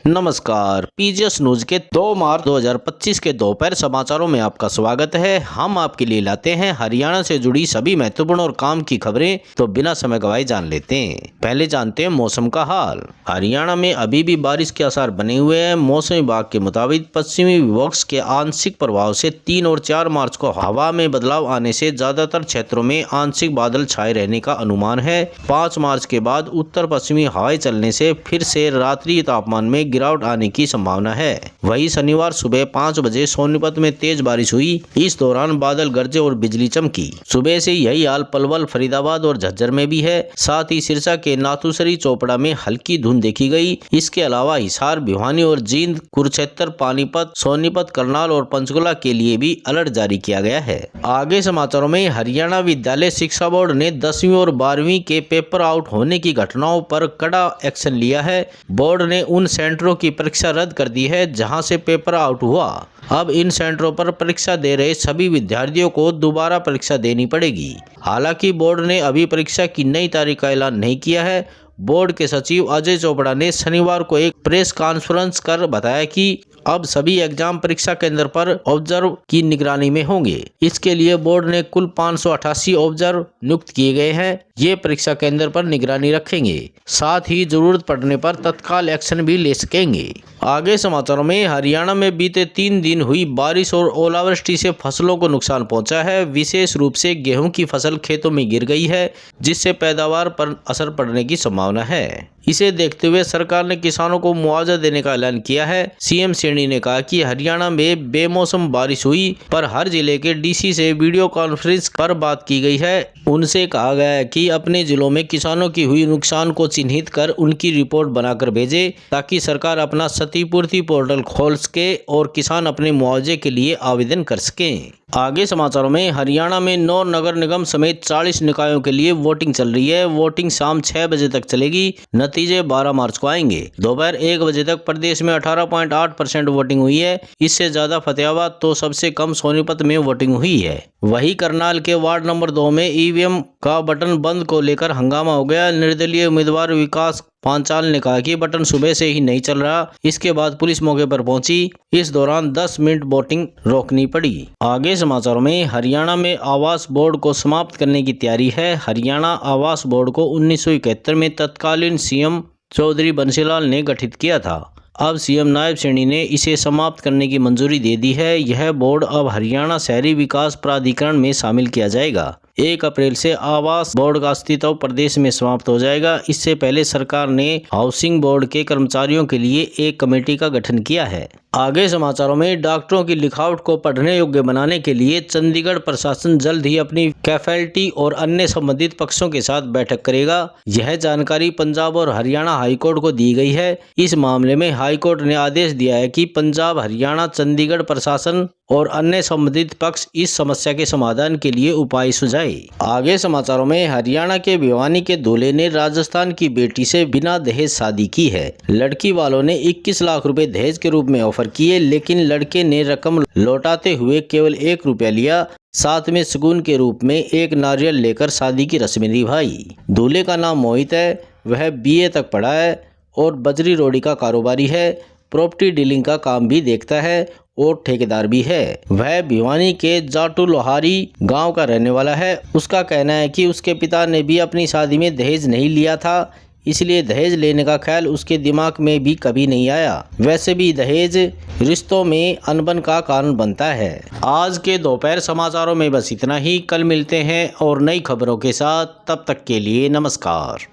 नमस्कार, PGS news के 2 मार्च 2025 के दोपहर समाचारों में आपका स्वागत है। हम आपके लिए लाते हैं हरियाणा से जुड़ी सभी महत्वपूर्ण और काम की खबरें। तो बिना समय गवाए जान लेते हैं। पहले जानते हैं मौसम का हाल। हरियाणा में अभी भी बारिश के आसार बने हुए हैं। मौसम विभाग के मुताबिक पश्चिमी विक्षोभ के आंशिक प्रभाव से 3 और 4 मार्च को हवा में बदलाव आने से ज्यादातर क्षेत्रों में आंशिक बादल छाए रहने का अनुमान है। 5 मार्च के बाद उत्तर पश्चिमी हवाएं चलने से फिर से रात्रि तापमान में गिरावट आने की संभावना है। वहीं शनिवार सुबह 5 बजे सोनीपत में तेज बारिश हुई। इस दौरान बादल गरजे और बिजली चमकी। सुबह से यही हाल पलवल, फरीदाबाद और झज्जर में भी है। साथ ही सिरसा के नाथुसरी चोपड़ा में हल्की धुंध देखी गई। इसके अलावा हिसार, भिवानी और जींद, कुरुक्षेत्र, पानीपत, सोनीपत, करनाल और पंचकुला के लिए भी अलर्ट जारी किया गया है। आगे समाचारों में हरियाणा विद्यालय शिक्षा बोर्ड ने 10वीं और 12वीं के पेपर आउट होने की घटनाओं पर कड़ा एक्शन लिया है। बोर्ड ने उन सेंटरों की परीक्षा रद्द कर दी है जहां से पेपर आउट हुआ। अब इन सेंटरों पर परीक्षा दे रहे सभी विद्यार्थियों को दोबारा परीक्षा देनी पड़ेगी। हालांकि बोर्ड ने अभी परीक्षा की नई तारीख का ऐलान नहीं किया है। बोर्ड के सचिव अजय चोपड़ा ने शनिवार को एक प्रेस कॉन्फ्रेंस कर बताया कि अब सभी एग्जाम परीक्षा केंद्र पर ऑब्जर्व की निगरानी में होंगे। इसके लिए बोर्ड ने कुल 588 ऑब्जर्व नियुक्त किए गए हैं। ये परीक्षा केंद्र पर निगरानी रखेंगे। साथ ही जरूरत पड़ने पर तत्काल एक्शन भी ले सकेंगे। आगे समाचारों में हरियाणा में बीते 3 दिन हुई बारिश और ओलावृष्टि से फसलों को नुकसान पहुंचा है। विशेष रूप से गेहूं की फसल खेतों में गिर गई है, जिससे पैदावार पर असर पड़ने की संभावना है। इसे देखते हुए सरकार ने किसानों को मुआवजा देने का ऐलान किया है। सीएम सैनी ने कहा कि हरियाणा में बेमौसम बारिश हुई, पर हर जिले के डीसी से वीडियो कॉन्फ्रेंस पर बात की गई है। उनसे कहा गया है कि अपने जिलों में किसानों की हुई नुकसान को चिन्हित कर उनकी रिपोर्ट बनाकर भेजे, ताकि सरकार अपना क्षतिपूर्ति पोर्टल खोल सके और किसान अपने मुआवजे के लिए आवेदन कर सकें। आगे समाचारों में हरियाणा में 9 नगर निगम समेत 40 निकायों के लिए वोटिंग चल रही है। वोटिंग शाम 6 बजे तक चलेगी। नतीजे 12 मार्च को आएंगे। दोपहर 1 बजे तक प्रदेश में 18.8% वोटिंग हुई है। इससे ज्यादा फतेहाबाद तो सबसे कम सोनीपत में वोटिंग हुई है। वही करनाल के वार्ड नंबर 2 में ईवीएम का बटन बंद को लेकर हंगामा हो गया। निर्दलीय उम्मीदवार विकास पांचाल ने कहा कि बटन सुबह से ही नहीं चल रहा। इसके बाद पुलिस मौके पर पहुंची। इस दौरान 10 मिनट वोटिंग रोकनी पड़ी। आगे समाचारों में हरियाणा में आवास बोर्ड को समाप्त करने की तैयारी है। हरियाणा आवास बोर्ड को 1971 में तत्कालीन सीएम चौधरी बंसीलाल ने गठित किया था। अब सीएम नायब सैनी ने इसे समाप्त करने की मंजूरी दे दी है। यह बोर्ड अब हरियाणा शहरी विकास प्राधिकरण में शामिल किया जाएगा। 1 अप्रैल से आवास बोर्ड का अस्तित्व प्रदेश में समाप्त हो जाएगा। इससे पहले सरकार ने हाउसिंग बोर्ड के कर्मचारियों के लिए एक कमेटी का गठन किया है। आगे समाचारों में डॉक्टरों की लिखावट को पढ़ने योग्य बनाने के लिए चंडीगढ़ प्रशासन जल्द ही अपनी फैकल्टी और अन्य संबंधित पक्षों के साथ बैठक करेगा। यह जानकारी पंजाब और हरियाणा हाईकोर्ट को दी गई है। इस मामले में हाईकोर्ट ने आदेश दिया है कि पंजाब, हरियाणा, चंडीगढ़ प्रशासन और अन्य संबंधित पक्ष इस समस्या के समाधान के लिए उपाय सुझाए। आगे समाचारों में हरियाणा के भिवानी के दूल्हे ने राजस्थान की बेटी से बिना दहेज शादी की है। लड़की वालों ने 21 लाख रुपए दहेज के रूप में ऑफर किए, लेकिन लड़के ने रकम लौटाते हुए केवल 1 रुपया लिया। साथ में शगुन के रूप में 1 नारियल लेकर शादी की रस्में निभाई। दूल्हे का नाम मोहित है। वह BA तक पढ़ा है और बजरी रोड़ी का कारोबारी है। प्रॉपर्टी डीलिंग का काम भी देखता है और ठेकेदार भी है। वह भिवानी के जाटू लोहारी गांव का रहने वाला है। उसका कहना है कि उसके पिता ने भी अपनी शादी में दहेज नहीं लिया था, इसलिए दहेज लेने का ख्याल उसके दिमाग में भी कभी नहीं आया। वैसे भी दहेज रिश्तों में अनबन का कारण बनता है। आज के दोपहर समाचारों में बस इतना ही। कल मिलते हैं और नई खबरों के साथ। तब तक के लिए नमस्कार।